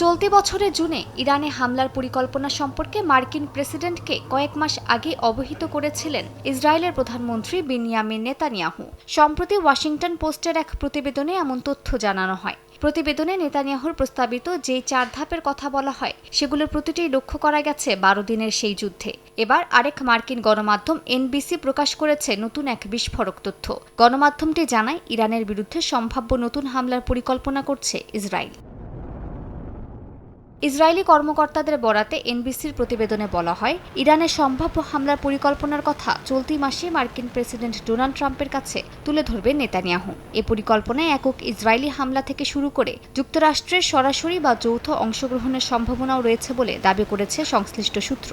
চলতি বছরের জুনে ইরানে হামলার পরিকল্পনা সম্পর্কে মার্কিন প্রেসিডেন্টকে কয়েক মাস আগে অবহিত করেছিলেন ইসরায়েলের প্রধানমন্ত্রী বিনিয়ামিন নেতানিয়াহু। সম্প্রতি ওয়াশিংটন পোস্টের এক প্রতিবেদনে এমন তথ্য জানানো হয়। প্রতিবেদনে নেতানিয়াহুর প্রস্তাবিত যে 4 ধাপের কথা বলা হয় সেগুলোর প্রতিটি লক্ষ্য করা গেছে 12 দিনের সেই যুদ্ধে। এবার আরেক মার্কিন গণমাধ্যম এনবিসি প্রকাশ করেছে নতুন এক বিস্ফোরক তথ্য। গণমাধ্যমটি জানায় ইরানের বিরুদ্ধে সম্ভাব্য নতুন হামলার পরিকল্পনা করছে ইসরায়েল। ইসরায়েলি কর্মকর্তাদের বরাতে এনবিসির প্রতিবেদনে বলা হয়, ইরানের সম্ভাব্য হামলার পরিকল্পনার কথা চলতি মাসে মার্কিন প্রেসিডেন্ট ডোনাল্ড ট্রাম্পের কাছে তুলে ধরবেন নেতানিয়াহু। এ পরিকল্পনায় একক ইসরায়েলি হামলা থেকে শুরু করে যুক্তরাষ্ট্রের সরাসরি বা যৌথ অংশগ্রহণের সম্ভাবনাও রয়েছে বলে দাবি করেছে সংশ্লিষ্ট সূত্র।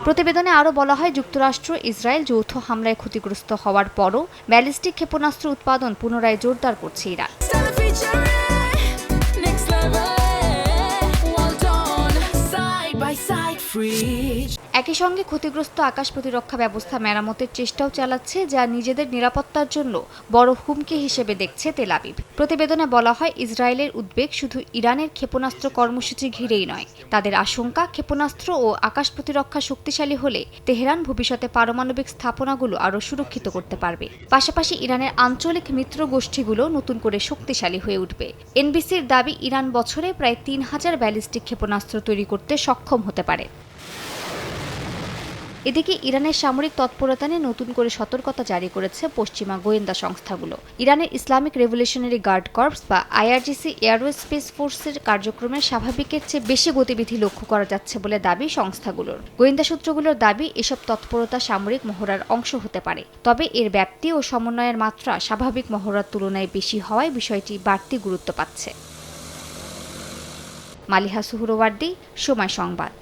প্রতিবেদনে আরও বলা হয়, যুক্তরাষ্ট্র ইসরায়েল যৌথ হামলায় ক্ষতিগ্রস্ত হওয়ার পরও ব্যালিস্টিক ক্ষেপণাস্ত্র উৎপাদন পুনরায় জোরদার করছে ইরান। একই সঙ্গে ক্ষতিগ্রস্ত আকাশ প্রতিরক্ষা ব্যবস্থা মেরামতের চেষ্টাও চালাচ্ছে, যা নিজেদের নিরাপত্তার জন্য বড় হুমকি হিসেবে দেখছে তেল আবিব। প্রতিবেদনে বলা হয়, ইসরায়েলের উদ্বেগ শুধু ইরানের ক্ষেপণাস্ত্র কর্মসূচি ঘিরেই নয়। তাদের আশঙ্কা, ক্ষেপণাস্ত্র ও আকাশ প্রতিরক্ষা শক্তিশালী হলে তেহরান ভবিষ্যতে পারমাণবিক স্থাপনাগুলো আরও সুরক্ষিত করতে পারবে। পাশাপাশি ইরানের আঞ্চলিক মিত্র গোষ্ঠীগুলো নতুন করে শক্তিশালী হয়ে উঠবে। এনবিসির দাবি, ইরান বছরে প্রায় 3000 ব্যালিস্টিক ক্ষেপণাস্ত্র তৈরি করতে সক্ষম হতে পারে। এদিকে ইরানের সামরিক তৎপরতা নিয়ে নতুন করে সতর্কতা জারি করেছে পশ্চিমা গোয়েন্দা সংস্থাগুলো। ইরানের ইসলামিক রেভলিউশনারি গার্ড কর্পস বা আইআরজিসি এয়ারোস্পেস ফোর্সের কার্যক্রমের স্বাভাবিকের চেয়ে বেশি গতিবিধি লক্ষ্য করা যাচ্ছে বলে দাবি সংস্থাগুলোর। গোয়েন্দা সূত্রগুলোর দাবি, এসব তৎপরতা সামরিক মহড়ার অংশ হতে পারে, তবে এর ব্যাপ্তি ও সমন্বয়ের মাত্রা স্বাভাবিক মহড়ার তুলনায় বেশি হওয়ায় বিষয়টি বাড়তি গুরুত্ব পাচ্ছে। মালিহা সুহরওয়ার্দী, সময় সংবাদ।